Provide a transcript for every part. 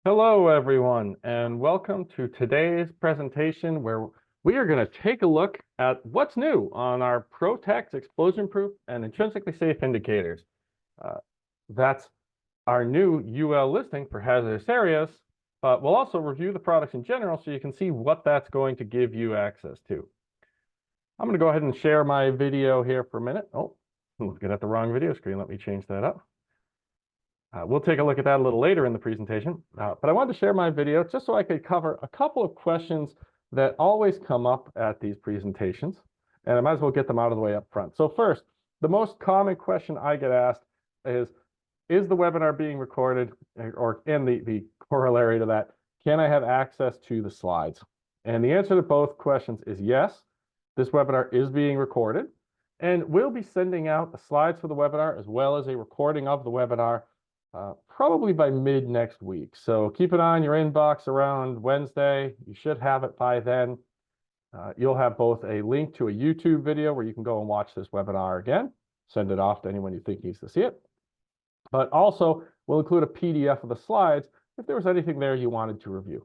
Hello, everyone, and welcome to today's presentation where we are going to take a look at what's new on our ProtEX explosion-proof and intrinsically safe indicators. That's our new UL listing for hazardous areas, but we'll also review the products in general so you can see what that's going to give you access to. I'm going to go ahead and share my video here for a minute. Oh, looking at the wrong video screen. Let me change that up. We'll take a look at that a little later in the presentation, but I wanted to share my video just so I could cover a couple of questions that always come up at these presentations, and I might as well get them out of the way up front. So first, the most common question I get asked is the webinar being recorded? And the corollary to that, can I have access to the slides? And the answer to both questions is yes. This webinar is being recorded, and we'll be sending out the slides for the webinar as well as a recording of the webinar probably by mid next week. So keep an eye on your inbox around Wednesday. You should have it by then. You'll have both a link to a YouTube video where you can go and watch this webinar again, send it off to anyone you think needs to see it. But also we'll include a PDF of the slides if there was anything there you wanted to review.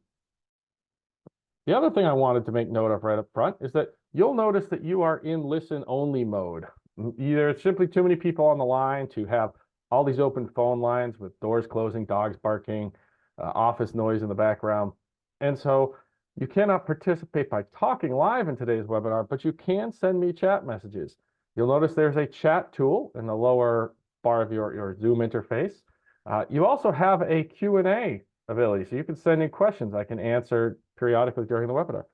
The other thing I wanted to make note of right up front is that you'll notice that you are in listen only mode. Either it's simply too many people on the line to have all these open phone lines with doors closing, dogs barking, office noise in the background. And so you cannot participate by talking live in today's webinar, but you can send me chat messages. You'll notice there's a chat tool in the lower bar of your Zoom interface. You also have a Q&A ability, so you can send in questions I can answer periodically during the webinar.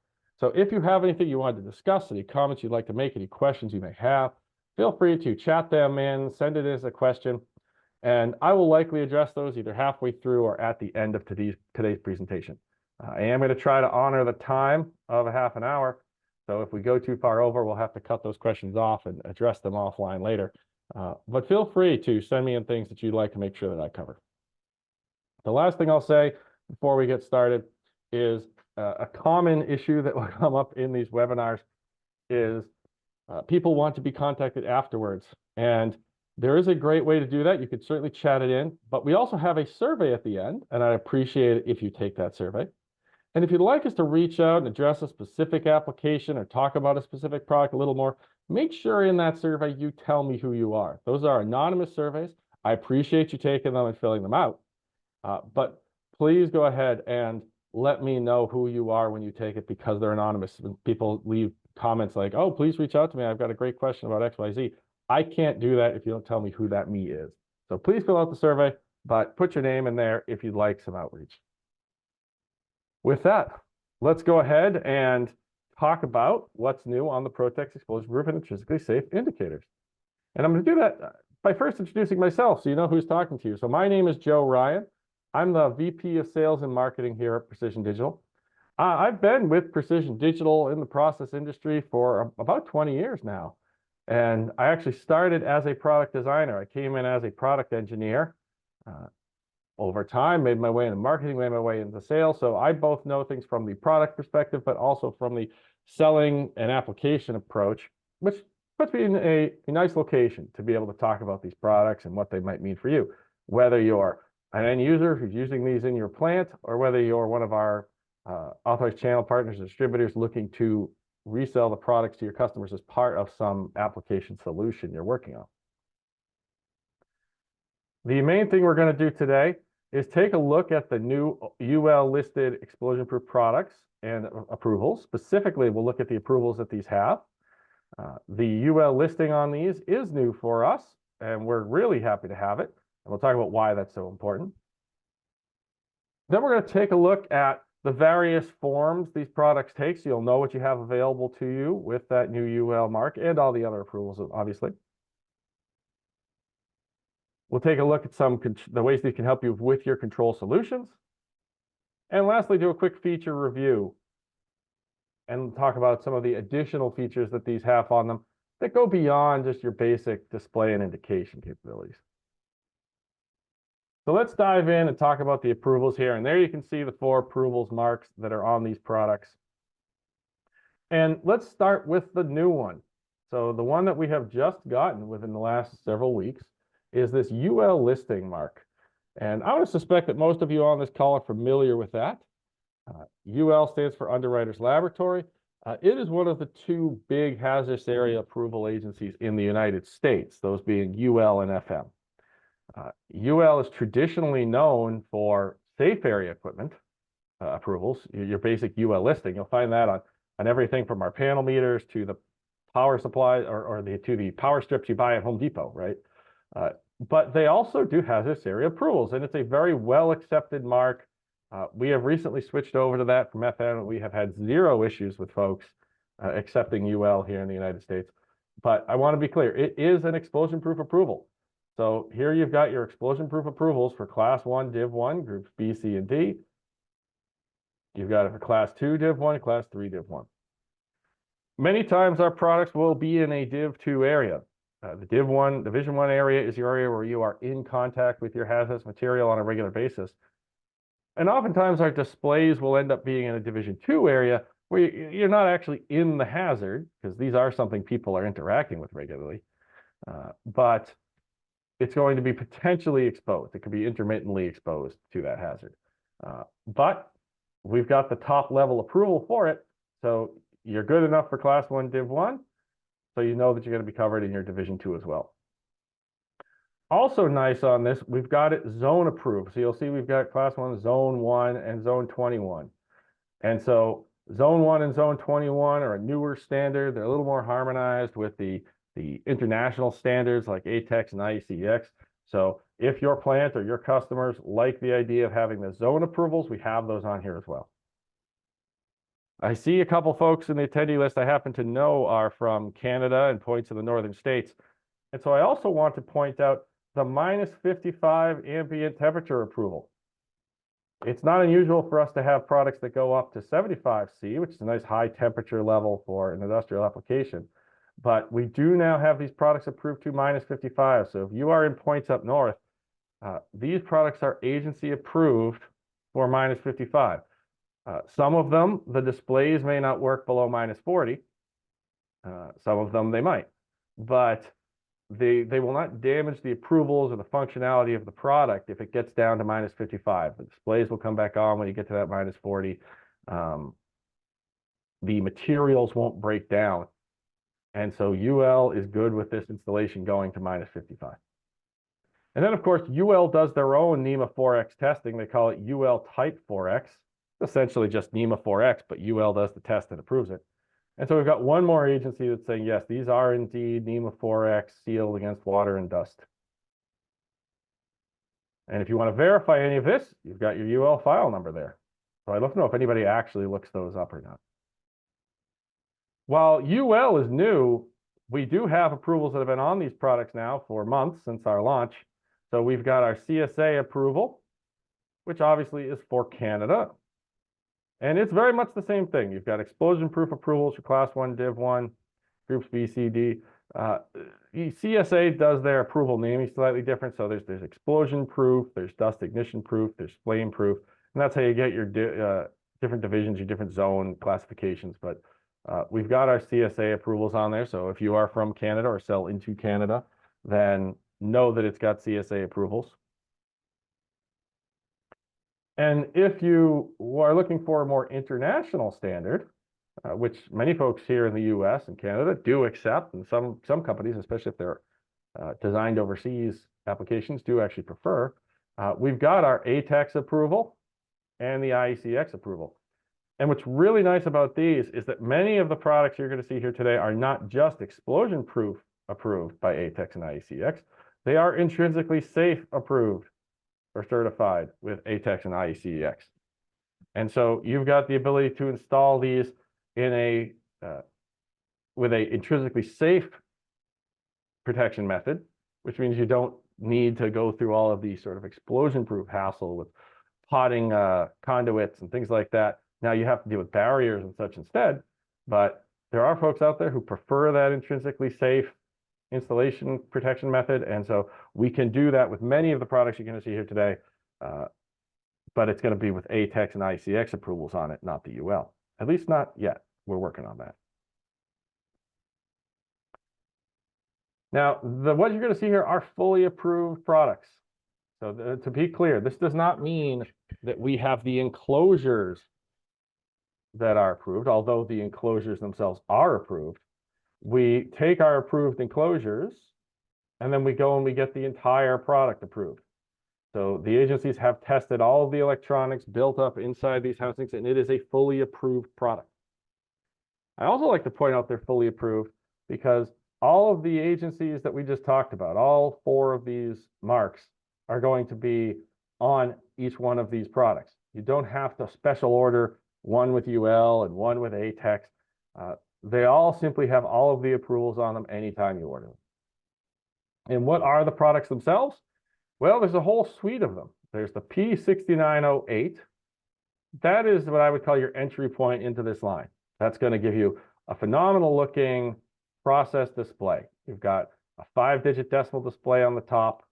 So if you have anything you want to discuss, any comments you'd like to make, any questions you may have, feel free to chat them in, send it as a question. And I will likely address those either halfway through or at the end of today's presentation. I am going to try to honor the time of a half an hour. So if we go too far over, we'll have to cut those questions off and address them offline later. But feel free to send me in things that you'd like to make sure that I cover. The last thing I'll say before we get started is a common issue that will come up in these webinars is people want to be contacted afterwards. And there is a great way to do that. You could certainly chat it in, but we also have a survey at the end, and I'd appreciate it if you take that survey. And if you'd like us to reach out and address a specific application or talk about a specific product a little more, make sure in that survey you tell me who you are. Those are anonymous surveys. I appreciate you taking them and filling them out, but please go ahead and let me know who you are when you take it, because they're anonymous. When people leave comments like, oh, please reach out to me, I've got a great question about XYZ. I can't do that if you don't tell me who that me is. So please fill out the survey, but put your name in there if you'd like some outreach. With that, let's go ahead and talk about what's new on the ProtEX explosion-proof and intrinsically safe indicators. And I'm going to do that by first introducing myself so you know who's talking to you. So my name is Joe Ryan. I'm the VP of Sales and Marketing here at Precision Digital. I've been with Precision Digital in the process industry for about 20 years now. And I actually started as a product designer. I came in as a product engineer. Over time, made my way into marketing, made my way into sales. So I both know things from the product perspective, but also from the selling and application approach, which puts me in a nice location to be able to talk about these products and what they might mean for you, whether you're an end user who's using these in your plant, or whether you're one of our authorized channel partners or distributors looking to resell the products to your customers as part of some application solution you're working on. The main thing we're going to do today is take a look at the new UL listed explosion-proof products and approvals. Specifically, we'll look at the approvals that these have. The UL listing on these is new for us, and we're really happy to have it. And we'll talk about why that's so important. Then we're going to take a look at the various forms these products take, so you'll know what you have available to you with that new UL mark and all the other approvals, obviously. We'll take a look at the ways they can help you with your control solutions. And lastly, do a quick feature review and talk about some of the additional features that these have on them that go beyond just your basic display and indication capabilities. So let's dive in and talk about the approvals here. And there you can see the 4 approvals marks that are on these products. And let's start with the new one. So the one that we have just gotten within the last several weeks is this UL listing mark. And I would suspect that most of you on this call are familiar with that. UL stands for Underwriters Laboratory. It is one of the two big hazardous area approval agencies in the United States, those being UL and FM. UL is traditionally known for safe area equipment approvals, your basic UL listing. You'll find that on everything from our panel meters to the power supply to the power strips you buy at Home Depot, right? But they also do hazardous area approvals, and it's a very well accepted mark. We have recently switched over to that from FM, and we have had zero issues with folks accepting UL here in the United States. But I want to be clear, it is an explosion-proof approval. So here you've got your explosion-proof approvals for Class 1, Div 1, groups B, C, and D. You've got it for Class 2, Div 1, Class 3, Div 1. Many times our products will be in a Div 2 area. The Division 1 area is your area where you are in contact with your hazardous material on a regular basis. And oftentimes our displays will end up being in a Division 2 area where you're not actually in the hazard, because these are something people are interacting with regularly, but it's going to be potentially exposed. It could be intermittently exposed to that hazard. But we've got the top level approval for it, so you're good enough for Class 1 Div 1, so you know that you're going to be covered in your Division 2 as well. Also nice on this, we've got it zone approved. So you'll see we've got Class 1, Zone 1, and Zone 21. And so Zone 1 and Zone 21 are a newer standard. They're a little more harmonized with the international standards like ATEX and IECEx. So if your plant or your customers like the idea of having the zone approvals, we have those on here as well. I see a couple folks in the attendee list I happen to know are from Canada and points of the northern states. And so I also want to point out the -55 ambient temperature approval. It's not unusual for us to have products that go up to 75 C, which is a nice high temperature level for an industrial application. But we do now have these products approved to -55. So if you are in points up north, these products are agency approved for -55. Some of them, the displays may not work below -40. Some of them they might, but they will not damage the approvals or the functionality of the product if it gets down to -55. The displays will come back on when you get to that -40. The materials won't break down. And so UL is good with this installation going to -55. And then, of course, UL does their own NEMA 4X testing. They call it UL Type 4X. It's essentially just NEMA 4X, but UL does the test and approves it. And so we've got one more agency that's saying, yes, these are indeed NEMA 4X sealed against water and dust. And if you want to verify any of this, you've got your UL file number there. So I'd love to know if anybody actually looks those up or not. While UL is new, we do have approvals that have been on these products now for months since our launch. So we've got our CSA approval, which obviously is for Canada. And it's very much the same thing. You've got explosion-proof approvals for Class 1, Div 1, groups B, C, D. CSA does their approval naming slightly different. So there's explosion-proof, there's dust ignition-proof, there's flame-proof. And that's how you get your different divisions, your different zone classifications. But we've got our CSA approvals on there. So if you are from Canada or sell into Canada, then know that it's got CSA approvals. And if you are looking for a more international standard, which many folks here in the US and Canada do accept, and some companies, especially if they're designed overseas applications, do actually prefer, we've got our ATEX approval and the IECEx approval. And what's really nice about these is that many of the products you're going to see here today are not just explosion-proof approved by ATEX and IECEx, they are intrinsically safe approved or certified with ATEX and IECEx. And so you've got the ability to install these in with a intrinsically safe protection method, which means you don't need to go through all of the sort of explosion-proof hassle with potting conduits and things like that. Now you have to deal with barriers and such instead, but there are folks out there who prefer that intrinsically safe installation protection method. And so we can do that with many of the products you're going to see here today, but it's going to be with ATEX and IECEx approvals on it, not the UL. At least not yet. We're working on that. Now, what you're going to see here are fully approved products. So to be clear, this does not mean that we have the enclosures that are approved, although the enclosures themselves are approved. We take our approved enclosures and then we go and we get the entire product approved. So the agencies have tested all of the electronics built up inside these housings, and it is a fully approved product. I also like to point out they're fully approved because all of the agencies that we just talked about, all 4 of these marks, are going to be on each one of these products. You don't have to special order one with UL and one with ATEX. They all simply have all of the approvals on them anytime you order them. And what are the products themselves? Well, there's a whole suite of them. There's the P6908. That is what I would call your entry point into this line. That's going to give you a phenomenal looking process display. You've got a 5-digit decimal display on the top.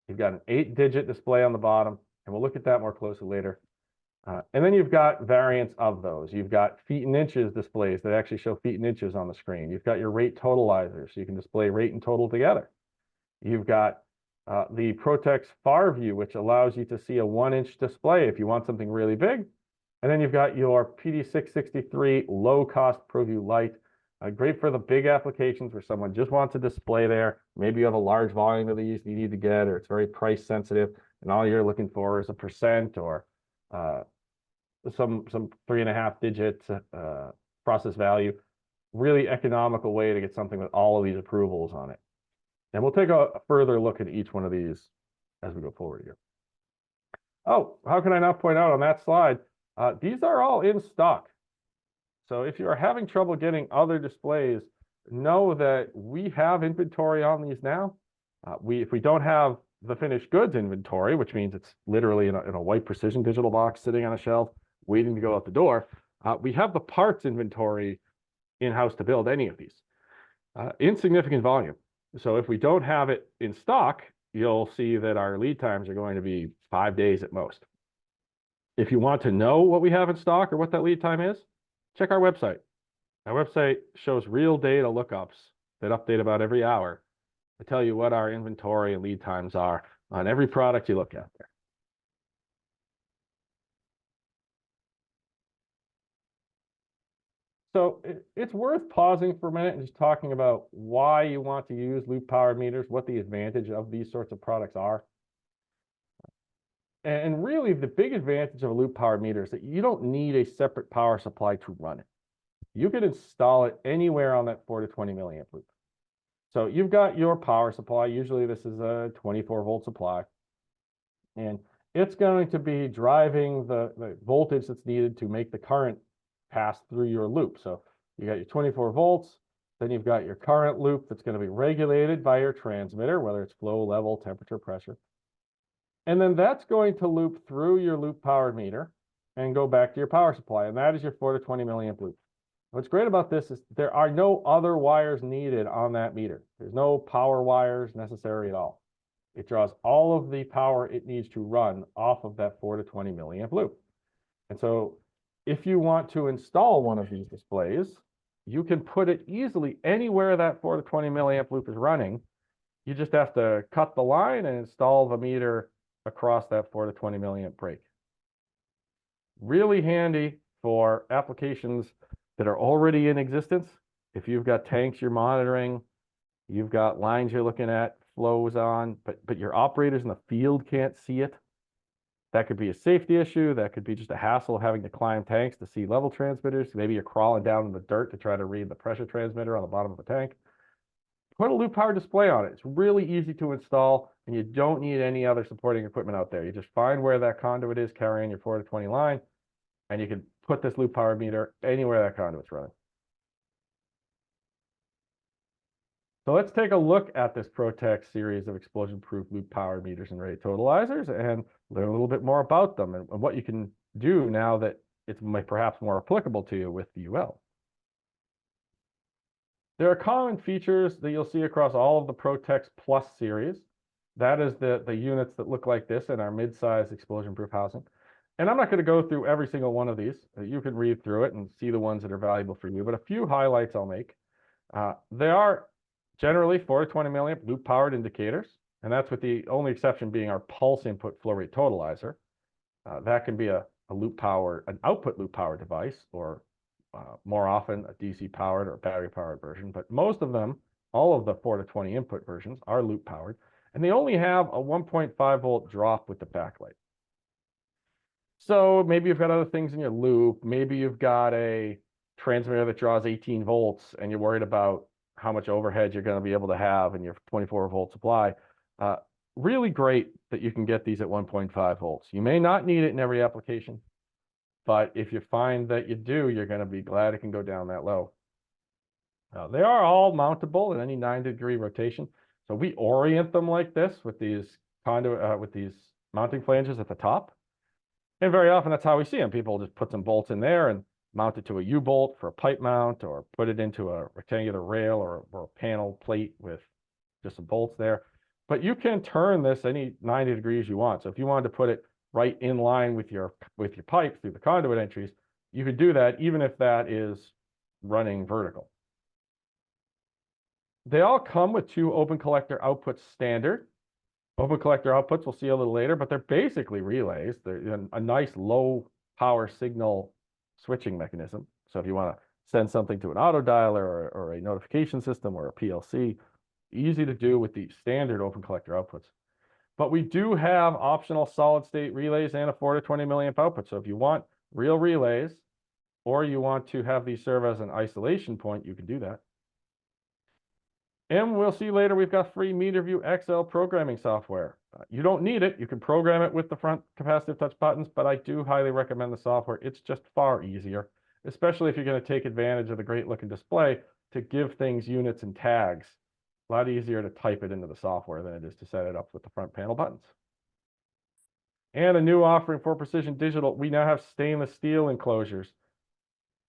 You've got an 8-digit display on the bottom, and we'll look at that more closely later. And then you've got variants of those. You've got feet and inches displays that actually show feet and inches on the screen. You've got your rate totalizers, so you can display rate and total together. You've got the ProtEX far view, which allows you to see a 1-inch display if you want something really big. And then you've got your PD663 low-cost ProView Lite, great for the big applications where someone just wants a display there. Maybe you have a large volume of these you need to get, or it's very price sensitive, and all you're looking for is a percent or some 3.5-digit process value. Really economical way to get something with all of these approvals on it. And we'll take a further look at each one of these as we go forward here. Oh, how can I not point out on that slide? These are all in stock. So if you are having trouble getting other displays, know that we have inventory on these now. If we don't have the finished goods inventory, which means it's literally in a white precision digital box sitting on a shelf waiting to go out the door, we have the parts inventory in-house to build any of these in significant volume. So if we don't have it in stock, you'll see that our lead times are going to be 5 days at most. If you want to know what we have in stock or what that lead time is, check our website. Our website shows real data lookups that update about every hour to tell you what our inventory and lead times are on every product you look at there. So it's worth pausing for a minute and just talking about why you want to use loop power meters, what the advantage of these sorts of products are. And really, the big advantage of a loop power meter is that you don't need a separate power supply to run it. You can install it anywhere on that 4 to 20 milliamp loop. So you've got your power supply. Usually this is a 24-volt supply. And it's going to be driving the voltage that's needed to make the current pass through your loop. So you got your 24 volts, then you've got your current loop that's going to be regulated by your transmitter, whether it's flow, level, temperature, pressure. And then that's going to loop through your loop powered meter and go back to your power supply. And that is your 4 to 20 milliamp loop. What's great about this is there are no other wires needed on that meter. There's no power wires necessary at all. It draws all of the power it needs to run off of that 4 to 20 milliamp loop. And so if you want to install one of these displays, you can put it easily anywhere that 4 to 20 milliamp loop is running. You just have to cut the line and install the meter across that 4 to 20 milliamp break. Really handy for applications that are already in existence. If you've got tanks you're monitoring, you've got lines you're looking at, flows on, but your operators in the field can't see it. That could be a safety issue. That could be just a hassle of having to climb tanks to see level transmitters. Maybe you're crawling down in the dirt to try to read the pressure transmitter on the bottom of a tank. Put a loop power display on it. It's really easy to install, and you don't need any other supporting equipment out there. You just find where that conduit is carrying your 4 to 20 line, and you can put this loop power meter anywhere that conduit's running. So let's take a look at this ProtEX series of explosion-proof loop power meters and rate totalizers and learn a little bit more about them and what you can do now that it's perhaps more applicable to you with the UL. There are common features that you'll see across all of the ProtEX Plus series. That is the units that look like this in our mid-size explosion-proof housing. And I'm not going to go through every single one of these. You can read through it and see the ones that are valuable for you, but a few highlights I'll make. They are generally 4 to 20 milliamp loop powered indicators. And that's with the only exception being our pulse input flow rate totalizer. That can be an output loop powered device, or more often a DC powered or battery powered version. But most of them, all of the 4 to 20 input versions, are loop powered, and they only have a 1.5 volt drop with the backlight. So maybe you've got other things in your loop. Maybe you've got a transmitter that draws 18 volts and you're worried about how much overhead you're going to be able to have in your 24 volt supply. Really great that you can get these at 1.5 volts. You may not need it in every application, but if you find that you do, you're going to be glad it can go down that low. They are all mountable in any 90-degree rotation. So we orient them like this with these mounting flanges at the top. And very often that's how we see them. People just put some bolts in there and mount it to a U-bolt for a pipe mount, or put it into a rectangular rail or a panel plate with just some bolts there. But you can turn this any 90 degrees you want. So if you wanted to put it right in line with your pipe through the conduit entries, you could do that even if that is running vertical. They all come with 2 open collector outputs standard. Open collector outputs we'll see a little later, but they're basically relays. They're a nice low power signal switching mechanism. So if you want to send something to an auto dialer or a notification system or a PLC, easy to do with the standard open collector outputs. But we do have optional solid state relays and a 4 to 20 milliamp output. So if you want real relays, or you want to have these serve as an isolation point, you can do that. And we'll see later, we've got free MeterView XL programming software. You don't need it. You can program it with the front capacitive touch buttons, but I do highly recommend the software. It's just far easier, especially if you're going to take advantage of the great looking display to give things units and tags. A lot easier to type it into the software than it is to set it up with the front panel buttons. And a new offering for Precision Digital, we now have stainless steel enclosures.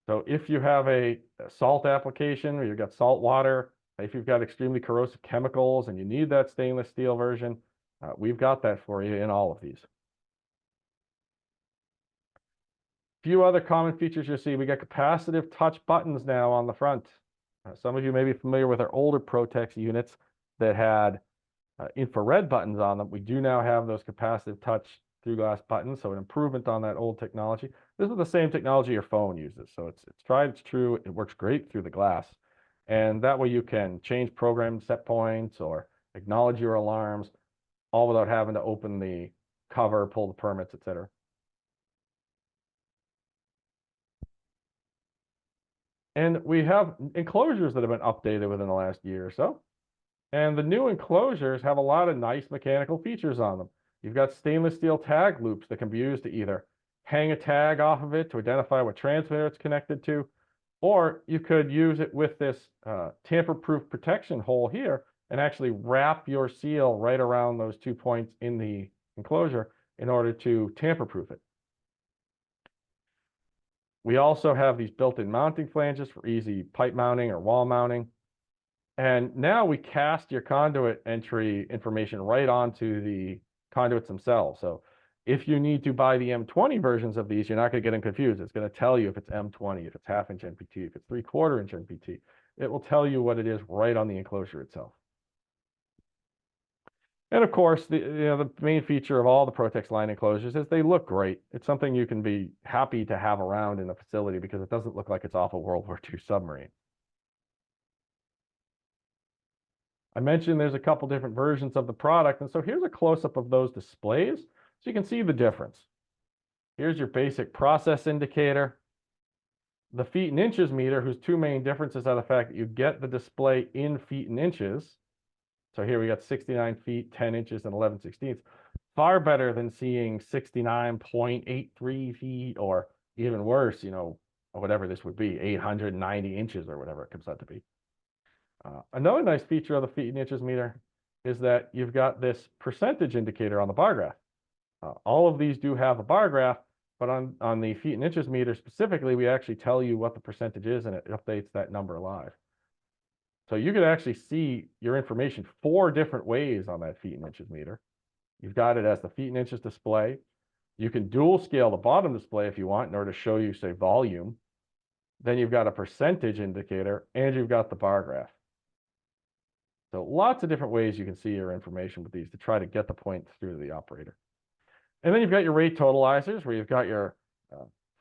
So if you have a salt application, or you've got salt water, if you've got extremely corrosive chemicals and you need that stainless steel version, we've got that for you in all of these. Few other common features you'll see. We got capacitive touch buttons now on the front. Some of you may be familiar with our older ProtEX units that had infrared buttons on them. We do now have those capacitive touch through glass buttons, so an improvement on that old technology. This is the same technology your phone uses, so it's tried, it's true, it works great through the glass. And that way you can change program set points or acknowledge your alarms, all without having to open the cover, pull the permits, etc. And we have enclosures that have been updated within the last year or so. And the new enclosures have a lot of nice mechanical features on them. You've got stainless steel tag loops that can be used to either hang a tag off of it to identify what transmitter it's connected to, or you could use it with this tamper-proof protection hole here and actually wrap your seal right around those 2 points in the enclosure in order to tamper-proof it. We also have these built-in mounting flanges for easy pipe mounting or wall mounting. And now we cast your conduit entry information right onto the conduits themselves. So if you need to buy the M20 versions of these, you're not going to get them confused. It's going to tell you if it's M20, if it's half-inch NPT, if it's 3/4 inch NPT. It will tell you what it is right on the enclosure itself. And of course, the main feature of all the ProtEX line enclosures is they look great. It's something you can be happy to have around in a facility because it doesn't look like it's off a World War II submarine. I mentioned there's a couple different versions of the product, and so here's a close-up of those displays so you can see the difference. Here's your basic process indicator. The feet and inches meter, whose 2 main differences are the fact that you get the display in feet and inches. So here we got 69 feet, 10 inches, and 11/16. Far better than seeing 69.83 feet, or even worse, whatever this would be, 890 inches or whatever it comes out to be. Another nice feature of the feet and inches meter is that you've got this percentage indicator on the bar graph. All of these do have a bar graph, but on the feet and inches meter specifically, we actually tell you what the percentage is, and it updates that number live. So you could actually see your information 4 different ways on that feet and inches meter. You've got it as the feet and inches display. You can dual scale the bottom display if you want in order to show you, say, volume. Then you've got a percentage indicator, and you've got the bar graph. So lots of different ways you can see your information with these to try to get the point through to the operator. And then you've got your rate totalizers, where you've got your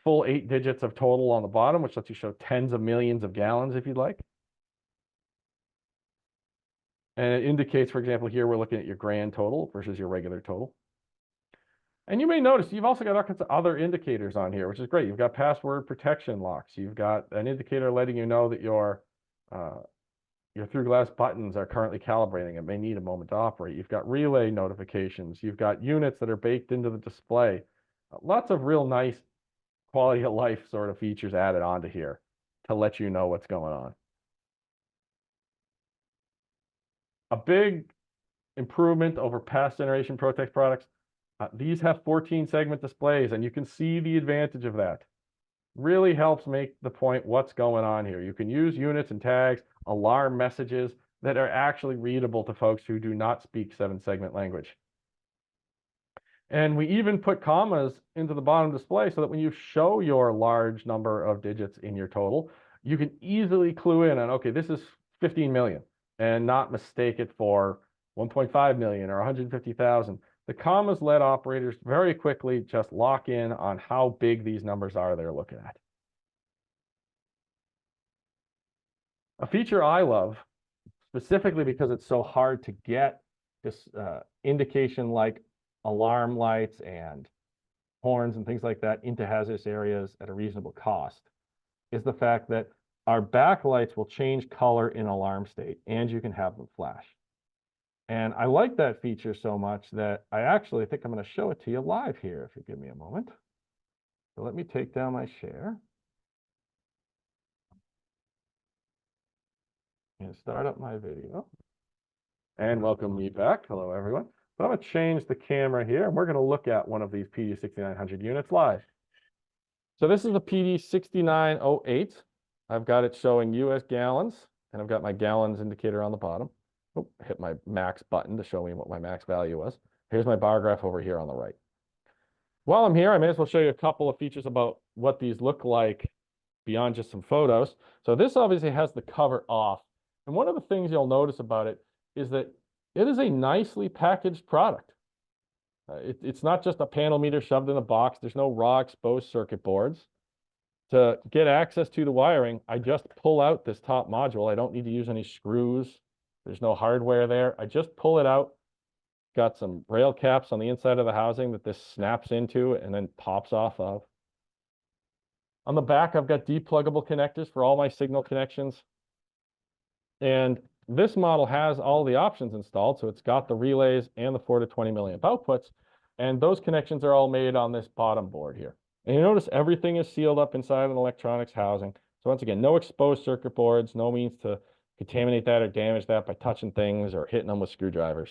full 8 digits of total on the bottom, which lets you show tens of millions of gallons if you'd like. And it indicates, for example, here we're looking at your grand total versus your regular total. And you may notice you've also got all kinds of other indicators on here, which is great. You've got password protection locks. You've got an indicator letting you know that your through glass buttons are currently calibrating and may need a moment to operate. You've got relay notifications. You've got units that are baked into the display. Lots of real nice quality of life sort of features added onto here to let you know what's going on. A big improvement over past generation ProtEX products. These have 14 segment displays, and you can see the advantage of that. Really helps make the point what's going on here. You can use units and tags, alarm messages that are actually readable to folks who do not speak 7-segment language. And we even put commas into the bottom display so that when you show your large number of digits in your total, you can easily clue in on, okay, this is 15 million, and not mistake it for 1.5 million or 150,000. The commas let operators very quickly just lock in on how big these numbers are they're looking at. A feature I love, specifically because it's so hard to get this indication like alarm lights and horns and things like that into hazardous areas at a reasonable cost, is the fact that our backlights will change color in alarm state, and you can have them flash. And I like that feature so much that I actually think I'm going to show it to you live here, if you give me a moment. So let me take down my share and start up my video. And welcome me back. Hello, everyone. So I'm going to change the camera here, and we're going to look at one of these PD6900 units live. So this is a PD6908. I've got it showing US gallons, and I've got my gallons indicator on the bottom. Oh, hit my max button to show me what my max value was. Here's my bar graph over here on the right. While I'm here, I may as well show you a couple of features about what these look like beyond just some photos. So this obviously has the cover off. And one of the things you'll notice about it is that it is a nicely packaged product. It's not just a panel meter shoved in a box. There's no raw exposed circuit boards. To get access to the wiring, I just pull out this top module. I don't need to use any screws. There's no hardware there. I just pull it out. Got some rail caps on the inside of the housing that this snaps into and then pops off of. On the back, I've got depluggable connectors for all my signal connections. And this model has all the options installed. So it's got the relays and the 4 to 20 milliamp outputs. And those connections are all made on this bottom board here. And you notice everything is sealed up inside an electronics housing. So once again, no exposed circuit boards, no means to contaminate that or damage that by touching things or hitting them with screwdrivers.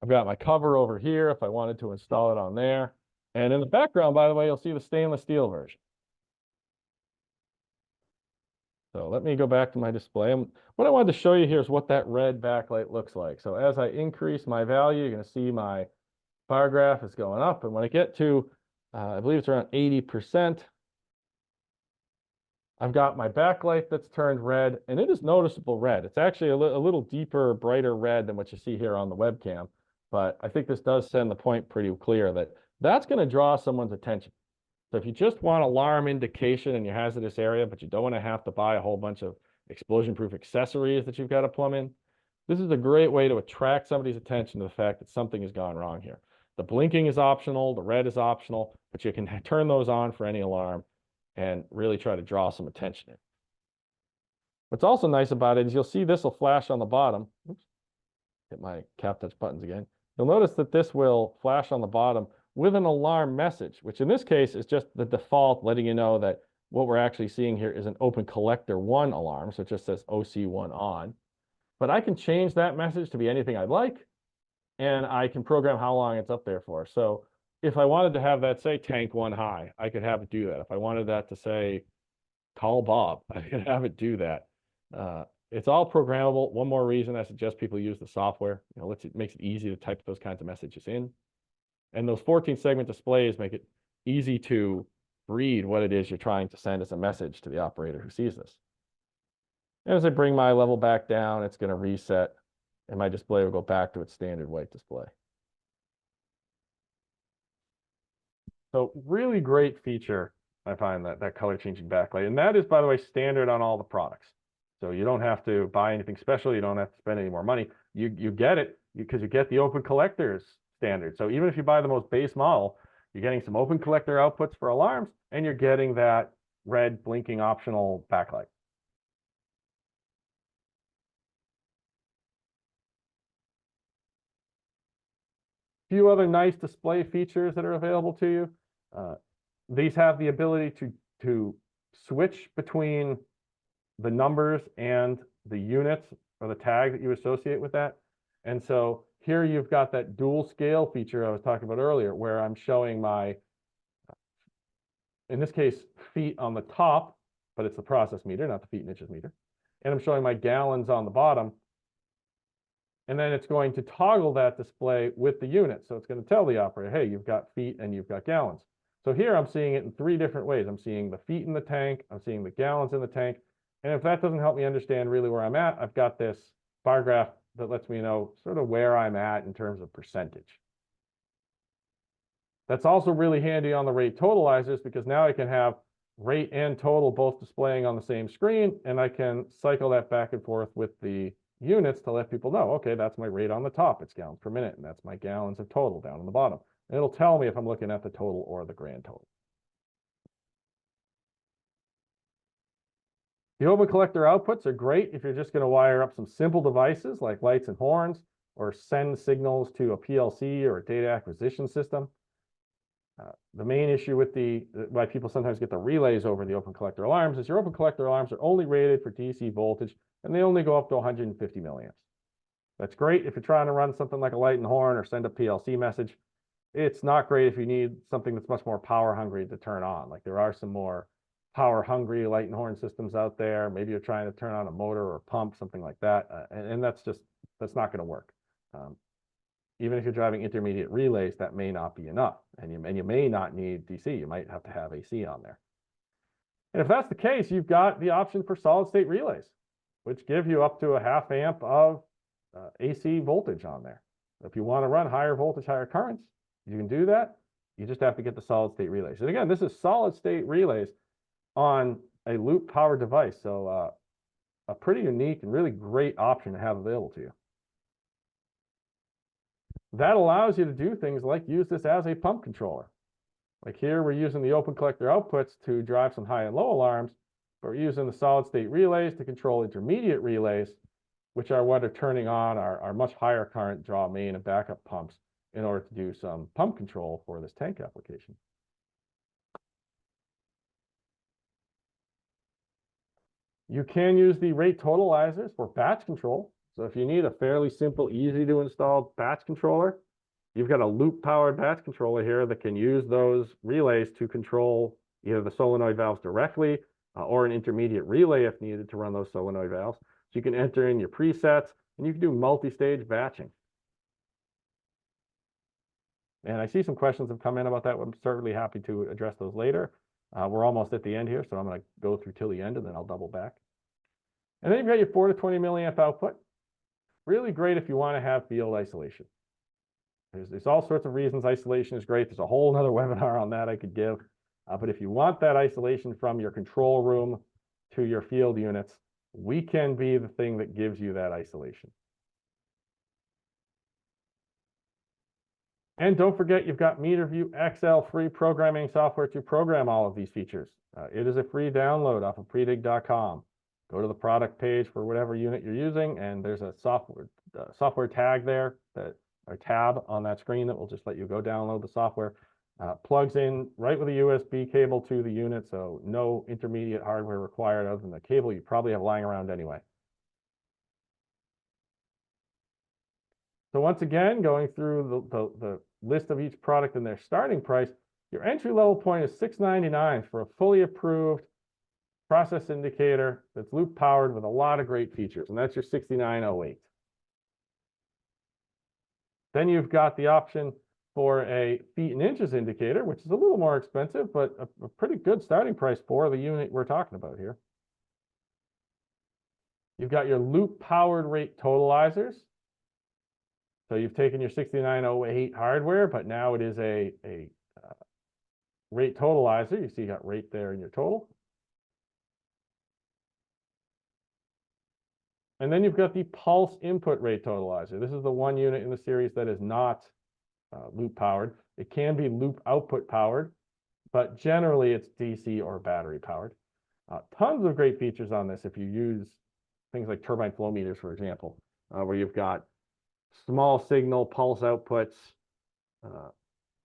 I've got my cover over here if I wanted to install it on there. And in the background, by the way, you'll see the stainless steel version. So let me go back to my display. And what I wanted to show you here is what that red backlight looks like. So as I increase my value, you're going to see my bar graph is going up. And when I get to, I believe it's around 80%, I've got my backlight that's turned red, and it is noticeable red. It's actually a little deeper, brighter red than what you see here on the webcam. But I think this does send the point pretty clear that that's going to draw someone's attention. So if you just want alarm indication in your hazardous area, but you don't want to have to buy a whole bunch of explosion-proof accessories that you've got to plumb in, this is a great way to attract somebody's attention to the fact that something has gone wrong here. The blinking is optional, the red is optional, but you can turn those on for any alarm and really try to draw some attention in. What's also nice about it is you'll see this will flash on the bottom. Oops, hit my cap touch buttons again. You'll notice that this will flash on the bottom with an alarm message, which in this case is just the default letting you know that what we're actually seeing here is an open collector 1 alarm. So it just says OC1 on. But I can change that message to be anything I'd like, and I can program how long it's up there for. So if I wanted to have that say tank 1 high, I could have it do that. If I wanted that to say call Bob, I could have it do that. It's all programmable. One more reason I suggest people use the software. It makes it easy to type those kinds of messages in. And those 14 segment displays make it easy to read what it is you're trying to send as a message to the operator who sees this. And as I bring my level back down, it's going to reset and my display will go back to its standard white display. So really great feature, I find, that color changing backlight. And that is, by the way, standard on all the products. So you don't have to buy anything special. You don't have to spend any more money. You get it because you get the open collectors standard. So even if you buy the most base model, you're getting some open collector outputs for alarms, and you're getting that red blinking optional backlight. A few other nice display features that are available to you. These have the ability to switch between the numbers and the units or the tag that you associate with that. And so here you've got that dual scale feature I was talking about earlier, where I'm showing my, in this case, feet on the top, but it's the process meter, not the feet and inches meter. And I'm showing my gallons on the bottom. And then it's going to toggle that display with the unit. So it's going to tell the operator, hey, you've got feet and you've got gallons. So here I'm seeing it in 3 different ways. I'm seeing the feet in the tank, I'm seeing the gallons in the tank. And if that doesn't help me understand really where I'm at, I've got this bar graph that lets me know sort of where I'm at in terms of percentage. That's also really handy on the rate totalizers, because now I can have rate and total both displaying on the same screen, and I can cycle that back and forth with the units to let people know, okay, that's my rate on the top, it's gallons per minute, and that's my gallons of total down on the bottom. And it'll tell me if I'm looking at the total or the grand total. The open collector outputs are great if you're just going to wire up some simple devices like lights and horns, or send signals to a PLC or a data acquisition system. The main issue with why people sometimes get the relays over the open collector alarms is your open collector alarms are only rated for DC voltage, and they only go up to 150 milliamps. That's great if you're trying to run something like a light and horn or send a PLC message. It's not great if you need something that's much more power hungry to turn on. Like there are some more power hungry light and horn systems out there. Maybe you're trying to turn on a motor or a pump, something like that. And that's not going to work. Even if you're driving intermediate relays, that may not be enough. And you may not need DC. You might have to have AC on there. And if that's the case, you've got the option for solid state relays, which give you up to a 0.5 amp of AC voltage on there. If you want to run higher voltage, higher currents, you can do that. You just have to get the solid state relays. And again, this is solid state relays on a loop power device. So a pretty unique and really great option to have available to you. That allows you to do things like use this as a pump controller. Like here, we're using the open collector outputs to drive some high and low alarms, but we're using the solid state relays to control intermediate relays, which are what are turning on our much higher current draw main and backup pumps in order to do some pump control for this tank application. You can use the rate totalizers for batch control. So if you need a fairly simple, easy to install batch controller, you've got a loop powered batch controller here that can use those relays to control either the solenoid valves directly or an intermediate relay if needed to run those solenoid valves. So you can enter in your presets and you can do multi-stage batching. And I see some questions have come in about that. I'm certainly happy to address those later. We're almost at the end here, so I'm going to go through till the end and then I'll double back. And then you've got your 4 to 20 milliamp output. Really great if you want to have field isolation. There's all sorts of reasons isolation is great. There's a whole other webinar on that I could give. But if you want that isolation from your control room to your field units, we can be the thing that gives you that isolation. And don't forget, you've got MeterView XL free programming software to program all of these features. It is a free download off of predig.com. Go to the product page for whatever unit you're using, and there's a software tag there, or tab on that screen that will just let you go download the software. Plugs in right with a USB cable to the unit, so no intermediate hardware required other than the cable you probably have lying around anyway. So once again, going through the list of each product and their starting price, your entry level point is $699 for a fully approved process indicator that's loop powered with a lot of great features, and that's your 6908. Then you've got the option for a feet and inches indicator, which is a little more expensive, but a pretty good starting price for the unit we're talking about here. You've got your loop-powered rate totalizers. So you've taken your 6908 hardware, but now it is a rate totalizer. You see you got rate there in your total. And then you've got the pulse input rate totalizer. This is the one unit in the series that is not loop powered. It can be loop output powered, but generally it's DC or battery powered. Tons of great features on this if you use things like turbine flow meters, for example, where you've got small signal pulse outputs,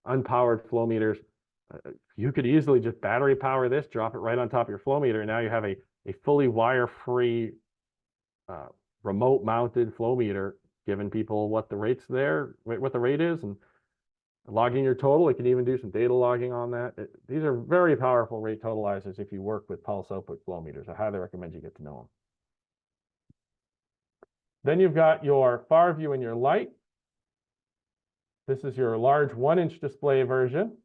unpowered flow meters. You could easily just battery power this, drop it right on top of your flow meter, and now you have a fully wire-free remote mounted flow meter, giving people what the rate's there, what the rate is, and logging your total. It can even do some data logging on that. These are very powerful rate totalizers if you work with pulse output flow meters. I highly recommend you get to know them. Then you've got your far view and your light. This is your large 1-inch display version,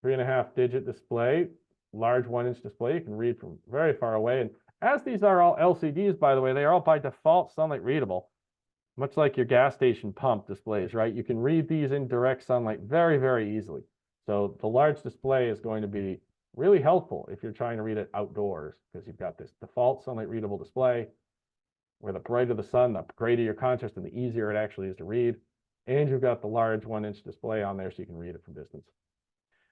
3.5 digit display, large 1-inch display. You can read from very far away. And as these are all LCDs, by the way, they are all by default sunlight readable, much like your gas station pump displays, right? You can read these in direct sunlight very, very easily. So the large display is going to be really helpful if you're trying to read it outdoors, because you've got this default sunlight readable display where the brighter the sun, the greater your contrast and the easier it actually is to read. And you've got the large 1-inch display on there so you can read it from distance.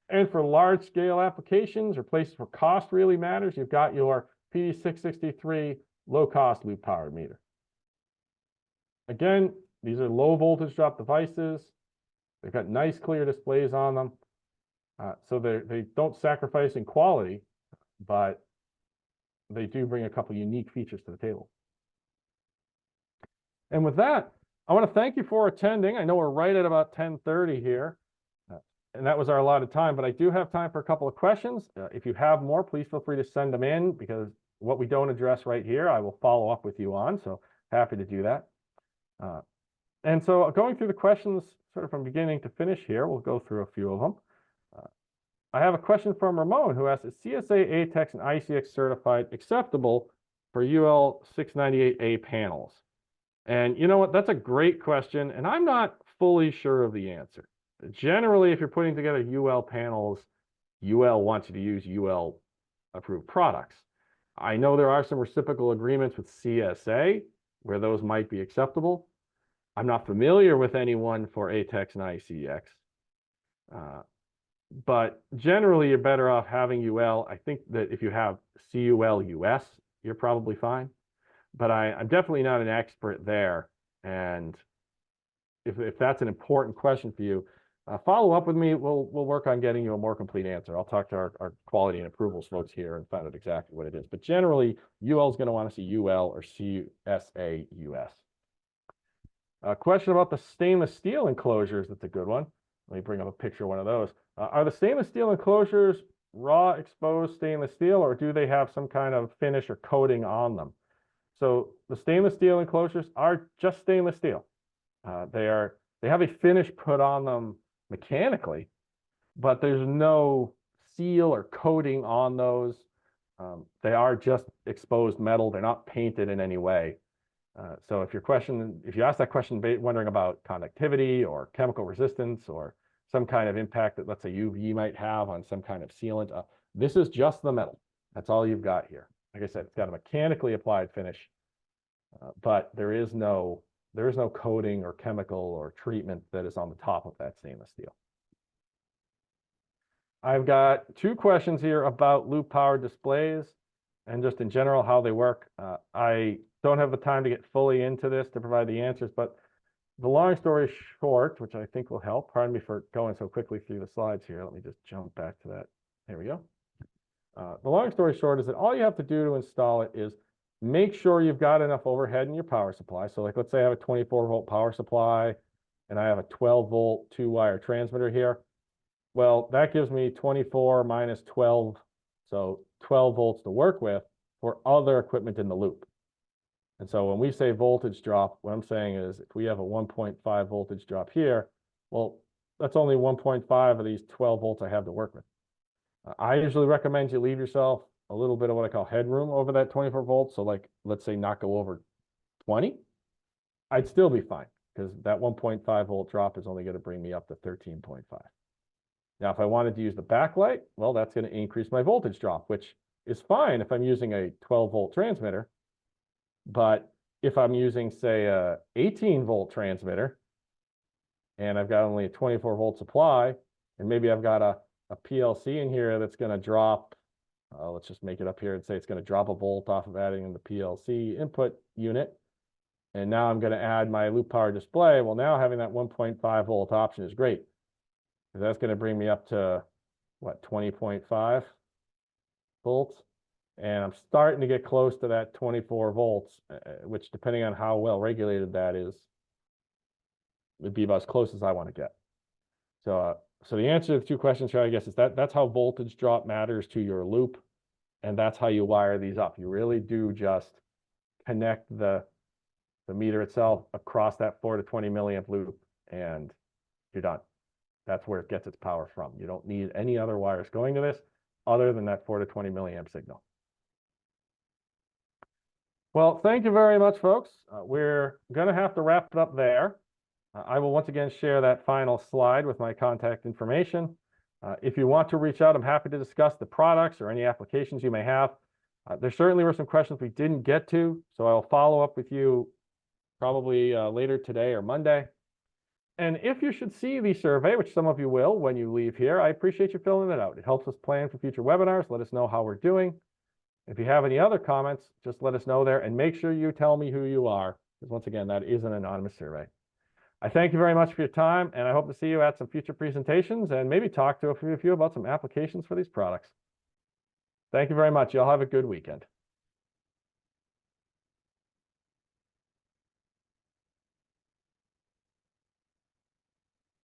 And for large scale applications or places where cost really matters, you've got your P663 low cost loop powered meter. Again, these are low voltage drop devices. They've got nice clear displays on them. So they don't sacrifice in quality, but they do bring a couple unique features to the table. And with that, I want to thank you for attending. I know we're right at about 10:30 here, and that was our allotted time, but I do have time for a couple of questions. If you have more, please feel free to send them in, because what we don't address right here, I will follow up with you on, so happy to do that. And so going through the questions sort of from beginning to finish here, we'll go through a few of them. I have a question from Ramon who asks, is CSA, ATEX, and IECEx certified acceptable for UL 698A panels? And you know what, that's a great question, and I'm not fully sure of the answer. Generally, if you're putting together UL panels, UL wants you to use UL approved products. I know there are some reciprocal agreements with CSA where those might be acceptable. I'm not familiar with anyone for ATEX and IECEx. But generally, you're better off having UL. I think that if you have CUL US, you're probably fine. But I'm definitely not an expert there. And if that's an important question for you, follow up with me. We'll work on getting you a more complete answer. I'll talk to our quality and approvals folks here and find out exactly what it is. But generally, UL is going to want to see UL or CSA US. A question about the stainless steel enclosures. That's a good one. Let me bring up a picture of one of those. Are the stainless steel enclosures raw exposed stainless steel, or do they have some kind of finish or coating on them? So the stainless steel enclosures are just stainless steel. They have a finish put on them mechanically, but there's no seal or coating on those. They are just exposed metal. They're not painted in any way. So if you ask that question wondering about conductivity or chemical resistance or some kind of impact that, let's say, UV might have on some kind of sealant, this is just the metal. That's all you've got here. Like I said, it's got a mechanically applied finish, but there is no coating or chemical or treatment that is on the top of that stainless steel. I've got two questions here about loop powered displays and just in general how they work. I don't have the time to get fully into this to provide the answers, but the long story short, which I think will help, pardon me for going so quickly through the slides here. Let me just jump back to that. There we go. The long story short is that all you have to do to install it is make sure you've got enough overhead in your power supply. So like, let's say I have a 24-volt power supply and I have a 12-volt 2-wire transmitter here. Well, that gives me 24 minus 12, so 12 volts to work with for other equipment in the loop. And so when we say voltage drop, what I'm saying is if we have a 1.5 voltage drop here, well, that's only 1.5 of these 12 volts I have to work with. I usually recommend you leave yourself a little bit of what I call headroom over that 24 volts, so like, let's say not go over 20, I'd still be fine because that 1.5 volt drop is only going to bring me up to 13.5. Now, if I wanted to use the backlight, well, that's going to increase my voltage drop, which is fine if I'm using a 12 volt transmitter. But if I'm using, say, a 18 volt transmitter, and I've got only a 24 volt supply, and maybe I've got a PLC in here that's going to drop, let's just make it up here and say it's going to drop a volt off of adding in the PLC input unit. And now I'm going to add my loop power display. Well, now having that 1.5 volt option is great. That's going to bring me up to, what, 20.5 volts. And I'm starting to get close to that 24 volts, which, depending on how well regulated that is, would be about as close as I want to get. So, so the answer to the two questions here, I guess, is that's how voltage drop matters to your loop, and that's how you wire these up. You really do just connect the meter itself across that 4 to 20 milliamp loop, and you're done. That's where it gets its power from. You don't need any other wires going to this other than that 4 to 20 milliamp signal. Well, thank you very much, folks. We're going to have to wrap it up there. I will once again share that final slide with my contact information. If you want to reach out, I'm happy to discuss the products or any applications you may have. There certainly were some questions we didn't get to, so I'll follow up with you probably later today or Monday. And if you should see the survey, which some of you will when you leave here, I appreciate you filling it out. It helps us plan for future webinars. Let us know how we're doing. If you have any other comments, just let us know there, and make sure you tell me who you are, because once again, that is an anonymous survey. I thank you very much for your time, and I hope to see you at some future presentations and maybe talk to a few of you about some applications for these products. Thank you very much. Y'all have a good weekend.